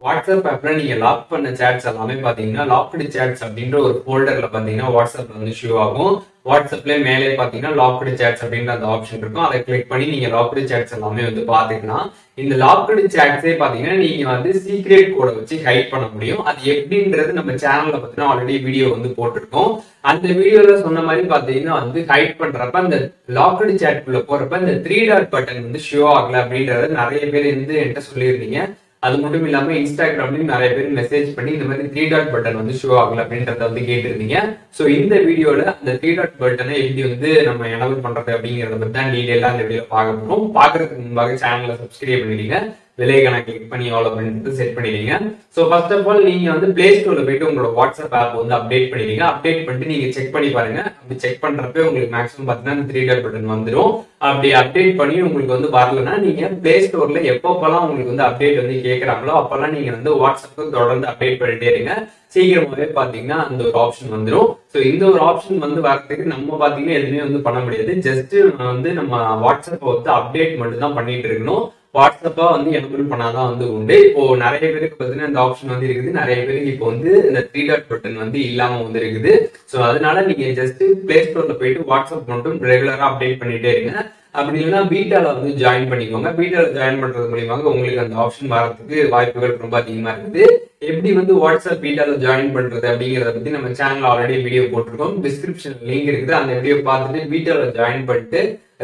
WhatsApp ஆப்ல நீங்க lock பண்ண சேட்ஸ் எல்லாமே பாத்தீங்கன்னா லாக்டு சேட்ஸ் அப்படின்ற ஒரு ஃபோல்டர்ல பாத்தீங்கன்னா வாட்ஸ்அப்ல வந்து ஷோ ஆகும். வாட்ஸ்அப்ல மேலே பாத்தீங்கன்னா லாக்டு சேட்ஸ் அப்படின்ற அந்த ஆப்ஷன் இருக்கும். அதை கிளிக் பண்ணி நீங்க லாக்டு சேட்ஸ் எல்லாமே வந்து பாத்துக்கலாம். இந்த லாக்டு சேட்ஸே பாத்தீங்கன்னா நீங்க வந்து சீக்ரெட் கோட வச்சு ஹைட் பண்ண முடியும். அது எப்படின்றது நம்ம சேனல்ல பாத்தீங்கன்னா ஆல்ரெடி வீடியோ வந்து போட்டிருக்கோம். அந்த வீடியோல சொன்ன மாதிரி பாத்தீங்கன்னா வந்து ஹைட் பண்றப்ப அந்த லாக்டு சேட் குள்ள போறப்ப இந்த 3 டாட் பட்டன் வந்து ஷோ ஆகல அப்படின்றத நிறைய பேர் வந்து என்கிட்ட சொல்லியிருந்தீங்க. அது மட்டும் இல்லாம இன்ஸ்டாகிராம்லயும் நிறைய பேர் மெசேஜ் பண்ணி இந்த மாதிரி 3 டாட் பட்டன் வந்து ஷோ ஆகல அப்படின்றத வந்து கேட்டிருந்தீங்க. சோ இந்த வீடியோல அந்த 3 டாட் பட்டனை எப்படி வந்து நம்ம எனபிள் பண்றது அப்படிங்கறத பத்தி தான் டீடைலா இந்த வீடியோ பார்க்க போறோம். பாக்குறதுக்கு முன்பாக சேனலை சப்ஸ்கிரைப் பண்ணிடுங்க, விலைக்கான கிளிக் பண்ணி ஆல் அப்படின்றது செட் பண்ணிடுங்க. சோ ஃபர்ஸ்ட் ஆஃப் ஆல் நீங்க வந்து பிளே ஸ்டோர்ல போயிட்டு உங்களோட வாட்ஸ்அப் ஆப் வந்து அப்டேட் பண்ணிடுங்க. அப்டேட் பண்ணிட்டு நீங்க செக் பண்ணி பாருங்க. அப்படி செக் பண்றப்ப உங்களுக்கு மேக்ஸிமம் பாத்தீங்கன்னா 3 டாட் பட்டன் வந்துடும். அப்படி அப்டேட் பண்ணி உங்களுக்கு வந்து வரலன்னா நீங்க பிளே ஸ்டோர்ல எப்பப்பெல்லாம் உங்களுக்கு வந்து அப்டேட் வந்து கேட்கறாங்களோ அப்பெல்லாம் நீங்க வந்து வாட்ஸ்அப்புக்கு தொடர்ந்து அப்டேட் பண்ணிட்டே இருங்க. சீக்கிரமாவே பாத்தீங்கன்னா அந்த ஒரு ஆப்ஷன் வந்துடும். சோ இந்த ஒரு ஆப்ஷன் வந்து வரதுக்கு நம்ம பாத்தீங்கன்னா எதுவுமே வந்து பண்ண முடியாது. ஜஸ்ட் வந்து நம்ம வாட்ஸ்அப்பை வந்து அப்டேட் மட்டும் தான் பண்ணிட்டு இருக்கணும். வாட்ஸ்அப்பா வந்து எனபிள் பண்ணாதான் வந்து உண்டு. இப்போ நிறைய பேருக்கு பாத்தீங்கன்னா இந்த ஆப்ஷன் வந்து இருக்குது. நிறைய பேருக்கு இப்போ வந்து இந்த 3 டாட் பட்டன் வந்து இல்லாம வந்து இருக்குது. சோ அதனால நீங்க ஜஸ்ட் பிளே ஸ்டோர்ல போயிட்டு வாட்ஸ்அப் மட்டும் ரெகுலரா அப்டேட் பண்ணிட்டே இருங்க. அப்படி இல்லைன்னா பீட்டால வந்து ஜாயின் பண்ணிக்கோங்க. பீட்டால ஜாயின் பண்றது மூலியமாக உங்களுக்கு அந்த ஆப்ஷன் வரதுக்கு வாய்ப்புகள் ரொம்ப அதிகமா இருக்குது. எப்படி வந்து வாட்ஸ்அப் பீட்டால ஜாயின் பண்றது அப்படிங்கறத பத்தி நம்ம சேனல் ஆல்ரெடி வீடியோ போட்டிருக்கோம். டிஸ்கிரிப்ஷன் லிங்க் இருக்குது. அந்த வீடியோ பார்த்துட்டு பீட்டால ஜாயின் பண்ணிட்டு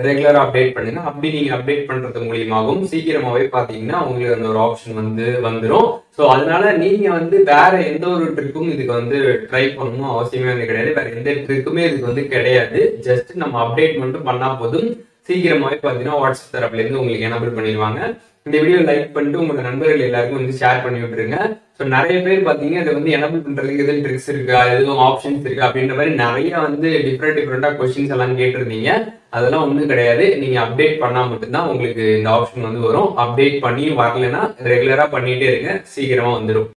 ரெகுலரா அப்டேட் பண்ணுங்க. அப்படி நீங்க அப்டேட் பண்றது மூலியமாகவும் சீக்கிரமாவே பாத்தீங்கன்னா உங்களுக்கு அந்த ஒரு ஆப்ஷன் வந்து வந்துடும். சோ அதனால நீங்க வந்து வேற எந்த ஒரு ட்ரிக்கும் இதுக்கு வந்து ட்ரை பண்ணணும் அவசியமே வந்து கிடையாது. வேற எந்த ட்ரிக்குமே இதுக்கு வந்து கிடையாது. ஜஸ்ட் நம்ம அப்டேட் மட்டும் பண்ணா போதும். சீக்கிரமாவே பாத்தீங்கன்னா வாட்ஸ்அப் தரப்புல இருந்து உங்களுக்கு எனபிள் பண்ணிடுவாங்க. இந்த வீடியோ லைக் பண்ணிட்டு உங்க நண்பர்கள் எல்லாருக்கும் வந்து ஷேர் பண்ணி விட்டுருங்க. ஸோ நிறைய பேர் பாத்தீங்கன்னா இதை வந்து எனபிள் பண்றதுக்கு எதுவும் ட்ரிக்ஸ் இருக்கா, எதுவும் ஆப்ஷன்ஸ் இருக்கா அப்படின்ற மாதிரி நிறைய வந்து டிஃப்ரெண்டா கொஸ்டின்ஸ் எல்லாம் கேட்டிருந்தீங்க. அதெல்லாம் ஒன்றும் கிடையாது. நீங்க அப்டேட் பண்ணா மட்டும்தான் உங்களுக்கு இந்த ஆப்ஷன் வந்து வரும். அப்டேட் பண்ணி வரலன்னா ரெகுலரா பண்ணிட்டே இருங்க, சீக்கிரமா வந்துடும்.